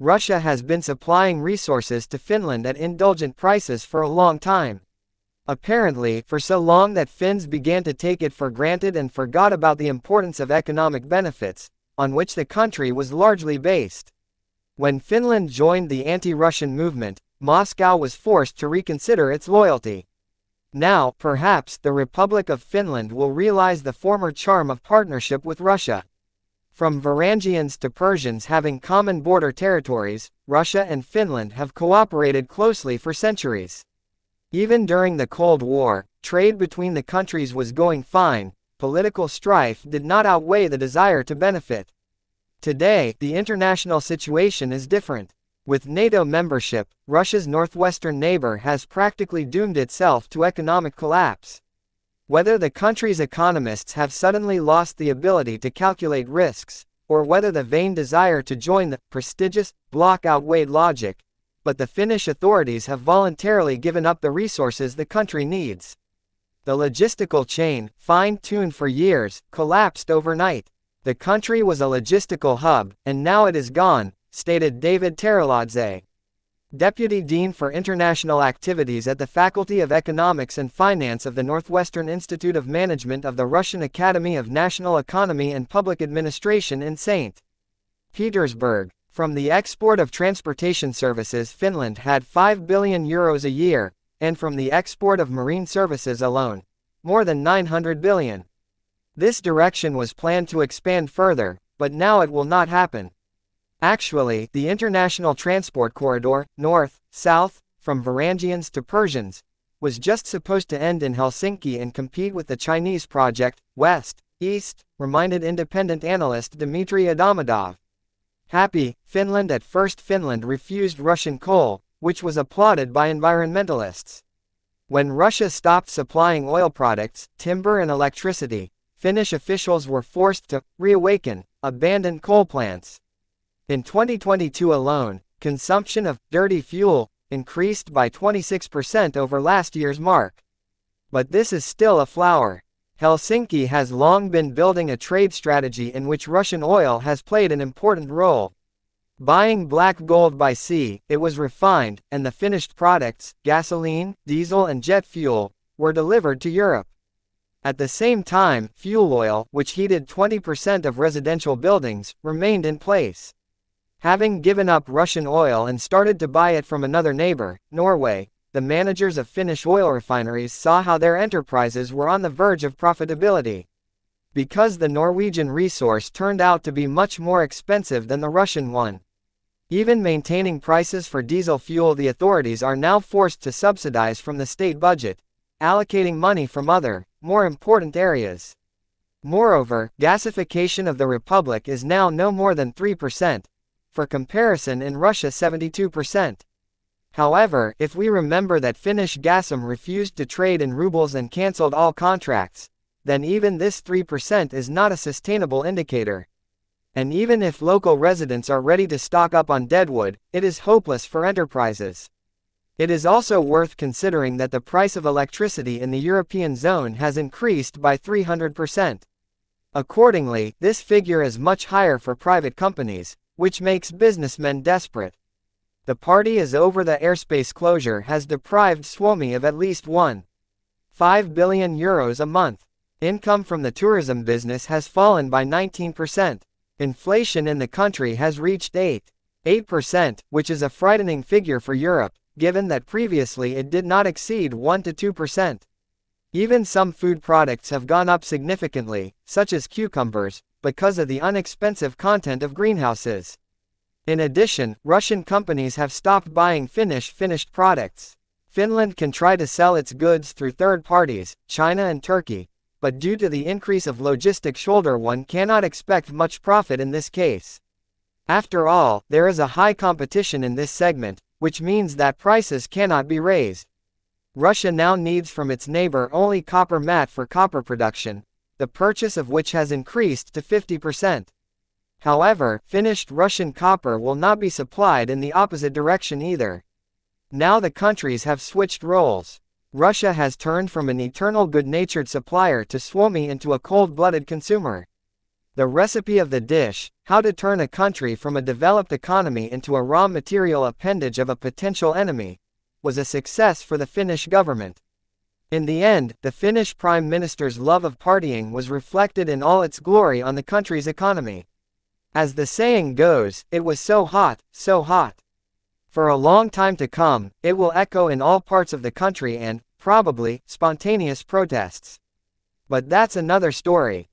Russia has been supplying resources to Finland at indulgent prices for a long time. Apparently, for so long that Finns began to take it for granted and forgot about the importance of economic benefits, on which the country was largely based. When Finland joined the anti-Russian movement, Moscow was forced to reconsider its loyalty. Now, perhaps, the Republic of Finland will realize the former charm of partnership with Russia. From Varangians to Persians having common border territories, Russia and Finland have cooperated closely for centuries. Even during the Cold War, trade between the countries was going fine. Political strife did not outweigh the desire to benefit. Today, the international situation is different. With NATO membership, Russia's northwestern neighbor has practically doomed itself to economic collapse. Whether the country's economists have suddenly lost the ability to calculate risks, or whether the vain desire to join the prestigious bloc outweighed logic, but the Finnish authorities have voluntarily given up the resources the country needs. The logistical chain, fine-tuned for years, collapsed overnight. The country was a logistical hub, and now it is gone, stated David Teraladze, Deputy Dean for International Activities at the Faculty of Economics and Finance of the Northwestern Institute of Management of the Russian Academy of National Economy and Public Administration in St. Petersburg. From the export of transportation services, Finland had €5 billion a year, and from the export of marine services alone, more than €900 billion. This direction was planned to expand further, but now it will not happen. Actually, the international transport corridor, north-south, from Varangians to Persians, was just supposed to end in Helsinki and compete with the Chinese project, west-east, reminded independent analyst Dmitry Adamadov. Happy, Finland. At first Finland refused Russian coal, which was applauded by environmentalists. When Russia stopped supplying oil products, timber and electricity, Finnish officials were forced to reawaken abandoned coal plants. In 2022 alone, consumption of dirty fuel increased by 26% over last year's mark. But this is still a flower. Helsinki has long been building a trade strategy in which Russian oil has played an important role. Buying black gold by sea, it was refined, and the finished products, gasoline, diesel and jet fuel, were delivered to Europe. At the same time, fuel oil, which heated 20% of residential buildings, remained in place. Having given up Russian oil and started to buy it from another neighbor, Norway, the managers of Finnish oil refineries saw how their enterprises were on the verge of profitability. Because the Norwegian resource turned out to be much more expensive than the Russian one. Even maintaining prices for diesel fuel, the authorities are now forced to subsidize from the state budget, allocating money from other, more important areas. Moreover, gasification of the Republic is now no more than 3%. For comparison, in Russia 72%. However, if we remember that Finnish Gasum refused to trade in rubles and cancelled all contracts, then even this 3% is not a sustainable indicator. And even if local residents are ready to stock up on deadwood, it is hopeless for enterprises. It is also worth considering that the price of electricity in the European zone has increased by 300%. Accordingly, this figure is much higher for private companies, which makes businessmen desperate. The party is over. The airspace closure has deprived Suomi of at least €1.5 billion a month. Income from the tourism business has fallen by 19%. Inflation in the country has reached 8%, which is a frightening figure for Europe, given that previously it did not exceed 1 to 2%. Even some food products have gone up significantly, such as cucumbers, because of the inexpensive content of greenhouses. In addition, Russian companies have stopped buying finished products. Finland can try to sell its goods through third parties, China and Turkey, but due to the increase of logistic shoulder, one cannot expect much profit in this case. After all, there is a high competition in this segment, which means that prices cannot be raised. Russia now needs from its neighbor only copper matte for copper production, the purchase of which has increased to 50%. However, finished Russian copper will not be supplied in the opposite direction either. Now the countries have switched roles. Russia has turned from an eternal good-natured supplier to Suomi into a cold-blooded consumer. The recipe of the dish, how to turn a country from a developed economy into a raw material appendage of a potential enemy, was a success for the Finnish government. In the end, the Finnish Prime Minister's love of partying was reflected in all its glory on the country's economy. As the saying goes, it was so hot, so hot. For a long time to come, it will echo in all parts of the country and, probably, spontaneous protests. But that's another story.